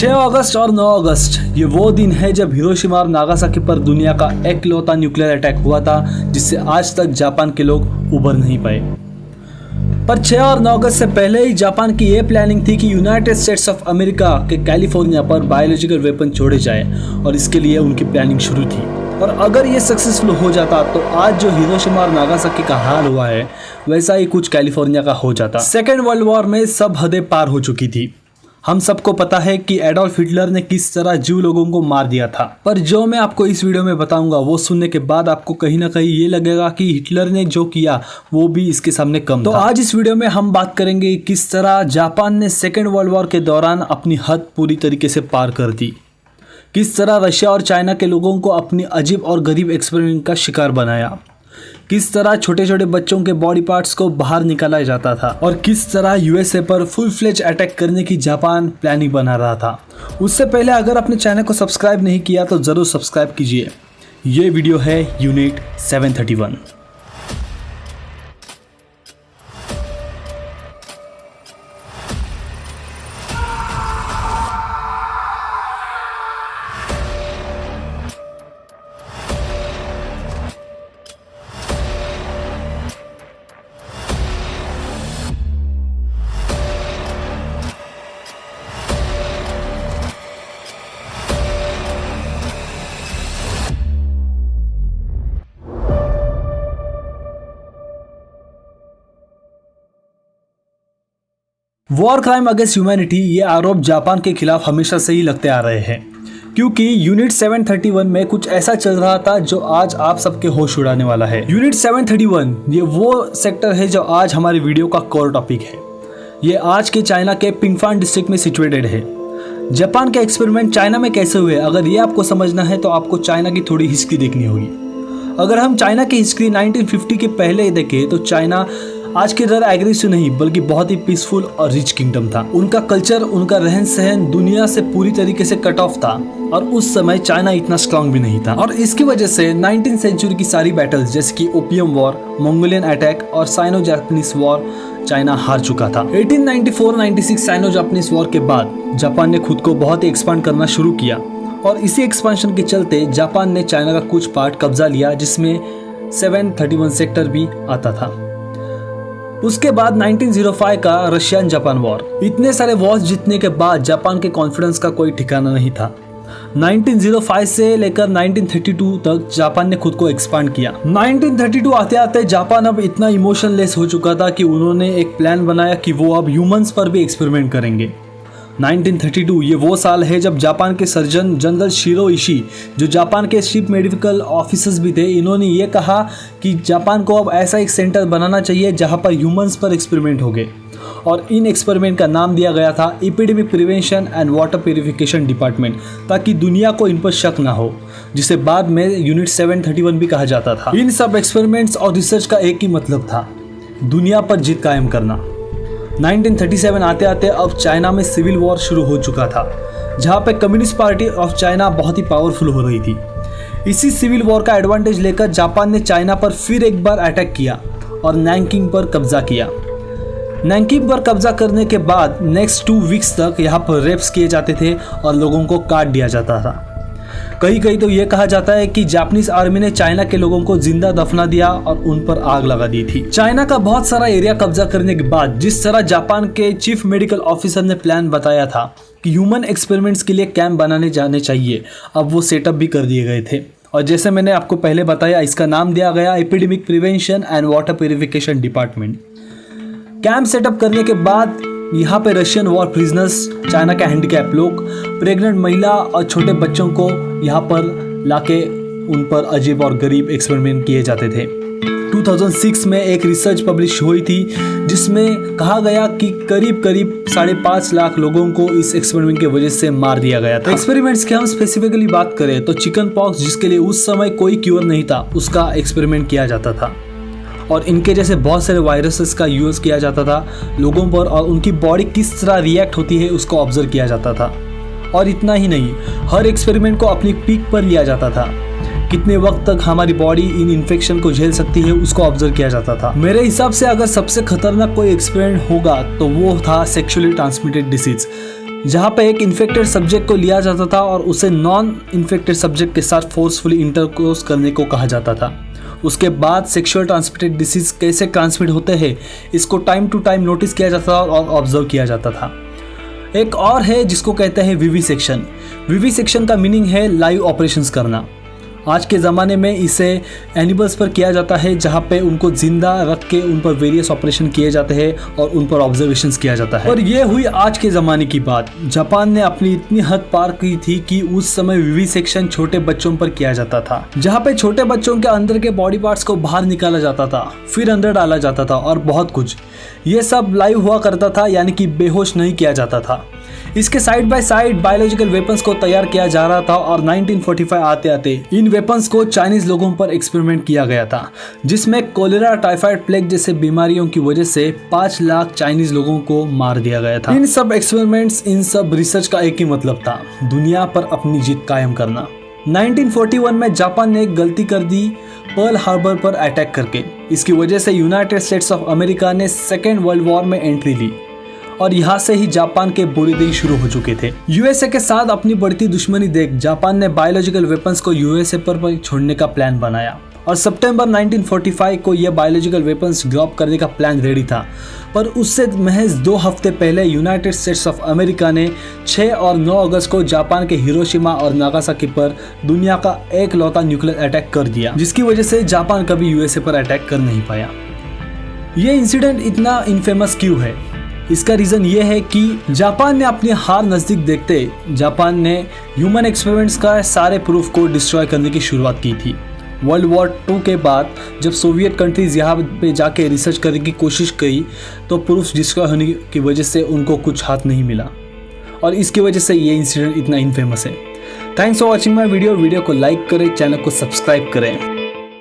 6 अगस्त और 9 अगस्त ये वो दिन है जब हिरोशिमा और नागासाकी पर दुनिया का इकलौता न्यूक्लियर अटैक हुआ था, जिससे आज तक जापान के लोग उबर नहीं पाए। पर 6 और 9 अगस्त से पहले ही जापान की ये प्लानिंग थी कि यूनाइटेड स्टेट्स ऑफ अमेरिका के कैलिफोर्निया पर बायोलॉजिकल वेपन छोड़े जाए और इसके लिए उनकी प्लानिंग शुरू थी। और अगर ये सक्सेसफुल हो जाता तो आज जो हिरोशिमा और नागासाकी का हाल हुआ है वैसा ही कुछ कैलिफोर्निया का हो जाता। सेकेंड वर्ल्ड वॉर में सब हदें पार हो चुकी थी। हम सबको पता है कि एडोल्फ हिटलर ने किस तरह जीव लोगों को मार दिया था। पर जो मैं आपको इस वीडियो में बताऊंगा वो सुनने के बाद आपको कहीं ना कहीं ये लगेगा कि हिटलर ने जो किया वो भी इसके सामने कम था। तो आज इस वीडियो में हम बात करेंगे किस तरह जापान ने सेकेंड वर्ल्ड वॉर के दौरान अपनी हद पूरी तरीके से पार कर दी, किस तरह रशिया और चाइना के लोगों को अपनी अजीब और गरीब एक्सपेरिमेंट का शिकार बनाया, किस तरह छोटे छोटे बच्चों के बॉडी पार्ट्स को बाहर निकाला जाता था और किस तरह यूएसए पर फुल फ्लेज अटैक करने की जापान प्लानिंग बना रहा था। उससे पहले अगर अपने चैनल को सब्सक्राइब नहीं किया तो ज़रूर सब्सक्राइब कीजिए। ये वीडियो है unit 731। War crime against humanity ये आरोप जापान के खिलाफ हमेशा से ही लगते आ रहे हैं, क्योंकि यूनिट 731 में कुछ ऐसा चल रहा था जो आज आप सबके होश उड़ाने वाला है। यूनिट 731 ये वो सेक्टर है जो आज हमारी वीडियो का कोर टॉपिक है। ये आज के चाइना के पिंगफान डिस्ट्रिक्ट में सिचुएटेड है। जापान के एक्सपेरिमेंट चाइना में कैसे हुए, अगर ये आपको समझना है तो आपको चाइना की थोड़ी हिस्ट्री देखनी होगी। अगर हम चाइना की हिस्ट्री 1950 के पहले देखें तो चाइना आज की तरह एग्रेसिव नहीं बल्कि बहुत ही पीसफुल और रिच किंगडम था। उनका कल्चर, उनका रहन सहन दुनिया से पूरी तरीके से कट ऑफ था और उस समय चाइना इतना स्ट्रांग भी नहीं था। और इसकी वजह से 19th सेंचुरी की सारी बैटल्स जैसे कि ओपियम वॉर, मंगोलियन अटैक और साइनो जापानीज वॉर चाइना हार चुका था। 1894-96 साइनो जापानीज वॉर के बाद जापान ने खुद को बहुत ही एक्सपांड करना शुरू किया और इसी एक्सपांशन के चलते जापान ने चाइना का कुछ पार्ट कब्जा लिया, जिसमें 731 सेक्टर भी आता था। उसके बाद 1905 का रशियन जापान वॉर। इतने सारे वॉर्स जीतने के बाद जापान के कॉन्फिडेंस का कोई ठिकाना नहीं था। 1905 से लेकर 1932 तक जापान ने खुद को एक्सपांड किया। 1932 आते आते जापान अब इतना इमोशनलेस हो चुका था कि उन्होंने एक प्लान बनाया कि वो अब ह्यूमंस पर भी एक्सपेरिमेंट करेंगे। 1932 ये वो साल है जब जापान के सर्जन जनरल शिरो इशी, जो जापान के चीफ मेडिकल ऑफिसर्स भी थे, इन्होंने ये कहा कि जापान को अब ऐसा एक सेंटर बनाना चाहिए जहां पर ह्यूमंस पर एक्सपेरिमेंट होंगे और इन एक्सपेरिमेंट का नाम दिया गया था epidemic prevention and water purification department, ताकि दुनिया को इन पर शक ना हो, जिसे बाद में यूनिट 731 भी कहा जाता था। इन सब एक्सपेरिमेंट्स और रिसर्च का एक ही मतलब था, दुनिया पर जीत कायम करना। 1937 आते आते अब चाइना में सिविल वॉर शुरू हो चुका था, जहां पे कम्युनिस्ट पार्टी ऑफ चाइना बहुत ही पावरफुल हो रही थी। इसी सिविल वॉर का एडवांटेज लेकर जापान ने चाइना पर फिर एक बार अटैक किया और नैनकिंग पर कब्जा किया। नैनकिंग पर कब्जा करने के बाद नेक्स्ट 2 वीक्स तक यहाँ पर रेप्स किए जाते थे और लोगों को काट दिया जाता था। कहीं कहीं तो ये कहा जाता है कि जापानीज आर्मी ने चाइना के लोगों को जिंदा दफना दिया और उन पर आग लगा दी थी। चाइना का बहुत सारा एरिया कब्जा करने के बाद जिस तरह जापान के चीफ मेडिकल ऑफिसर ने प्लान बताया था कि ह्यूमन एक्सपेरिमेंट्स के लिए कैंप बनाने जाने चाहिए, अब वो सेटअप भी कर दिए गए थे। और जैसे मैंने आपको पहले बताया, इसका नाम दिया गया epidemic prevention and water purification department. Camp setup करने के बाद यहाँ पे रशियन वॉर प्रिजनर्स, चाइना के हैंडीकैप लोग, प्रेग्नेंट महिला और छोटे बच्चों को यहाँ पर लाके उन पर अजीब और गरीब एक्सपेरिमेंट किए जाते थे। 2006 में एक रिसर्च पब्लिश हुई थी जिसमें कहा गया कि करीब 5.5 लाख लोगों को इस एक्सपेरिमेंट की वजह से मार दिया गया था। एक्सपेरिमेंट्स की हम स्पेसिफिकली बात करें तो चिकन पॉक्स, जिसके लिए उस समय कोई क्योर नहीं था, उसका एक्सपेरिमेंट किया जाता था और इनके जैसे बहुत सारे वायरसेस का यूज़ किया जाता था लोगों पर और उनकी बॉडी किस तरह रिएक्ट होती है उसको ऑब्जर्व किया जाता था। और इतना ही नहीं, हर एक्सपेरिमेंट को अपनी पीक पर लिया जाता था। कितने वक्त तक हमारी बॉडी इन इन्फेक्शन को झेल सकती है उसको ऑब्जर्व किया जाता था। मेरे हिसाब से अगर सबसे खतरनाक कोई एक्सपेरिमेंट होगा तो वो था सेक्सुअली ट्रांसमिटेड डिसीज, जहाँ पे एक इन्फेक्टेड सब्जेक्ट को लिया जाता था और उसे नॉन इन्फेक्टेड सब्जेक्ट के साथ फोर्सफुली इंटरकोर्स करने को कहा जाता था। उसके बाद सेक्सुअल ट्रांसमिटेड डिसीज कैसे ट्रांसमिट होते हैं इसको टाइम टू टाइम नोटिस किया जाता था और ऑब्जर्व किया जाता था। एक और है जिसको कहते हैं विविसेक्शन। विविसेक्शन का मीनिंग है लाइव ऑपरेशंस करना। आज के ज़माने में इसे एनिमल्स पर किया जाता है जहाँ पे उनको जिंदा रख के उन पर वेरियस ऑपरेशन किए जाते हैं और उन पर ऑब्जर्वेशंस किया जाता है। और ये हुई आज के ज़माने की बात। जापान ने अपनी इतनी हद पार की थी कि उस समय विविसेक्शन छोटे बच्चों पर किया जाता था, जहाँ पे छोटे बच्चों के अंदर के बॉडी पार्ट्स को बाहर निकाला जाता था, फिर अंदर डाला जाता था और बहुत कुछ। ये सब लाइव हुआ करता था, यानी कि बेहोश नहीं किया जाता था। इसके side by side biological weapons को तैयार किया जा रहा था और 1945 आते आते इन वेपन्स को चाइनीज लोगों पर एक्सपेरिमेंट किया गया था, जिसमें कोलेरा, टाइफाइड, प्लेग जैसे बीमारियों की वजह से 5 लाख चाइनीज लोगों को मार दिया गया था। इन सब एक्सपेरिमेंट्स, इन सब रिसर्च का एक ही मतलब था, दुनिया पर अपनी जीत कायम करना। 1941 में जापान ने एक गलती कर दी पर्ल हार्बर पर अटैक करके। इसकी वजह से यूनाइटेड स्टेट्स ऑफ अमेरिका ने सेकेंड वर्ल्ड वॉर में एंट्री ली और यहाँ से ही जापान के बुरे दिन शुरू हो चुके थे। यूएसए के साथ अपनी बढ़ती दुश्मनी देख जापान ने बायोलॉजिकल वेपन्स को यूएसए पर छोड़ने का प्लान बनाया और सितंबर 1945 को यह बायोलॉजिकल वेपन्स ड्रॉप करने का प्लान रेडी था। पर उससे महज 2 हफ्ते पहले यूनाइटेड स्टेट्स ऑफ अमेरिका ने 6 और 9 अगस्त को जापान के हिरोशिमा और नागासाकी पर दुनिया का एकलौता न्यूक्लियर अटैक कर दिया, जिसकी वजह से जापान कभी यूएसए पर अटैक कर नहीं पाया। ये इंसिडेंट इतना इनफेमस क्यों है? इसका रीज़न ये है कि जापान ने अपनी हार नज़दीक देखते जापान ने ह्यूमन एक्सपेरिमेंट्स का सारे प्रूफ को डिस्ट्रॉय करने की शुरुआत की थी। वर्ल्ड वॉर 2 के बाद जब सोवियत कंट्रीज़ यहाँ पे जाके रिसर्च करने की कोशिश की तो प्रूफ डिस्ट्रॉय होने की वजह से उनको कुछ हाथ नहीं मिला और इसकी वजह से ये इंसिडेंट इतना इनफेमस है। Thanks for watching my video को लाइक करें, चैनल को सब्सक्राइब करें।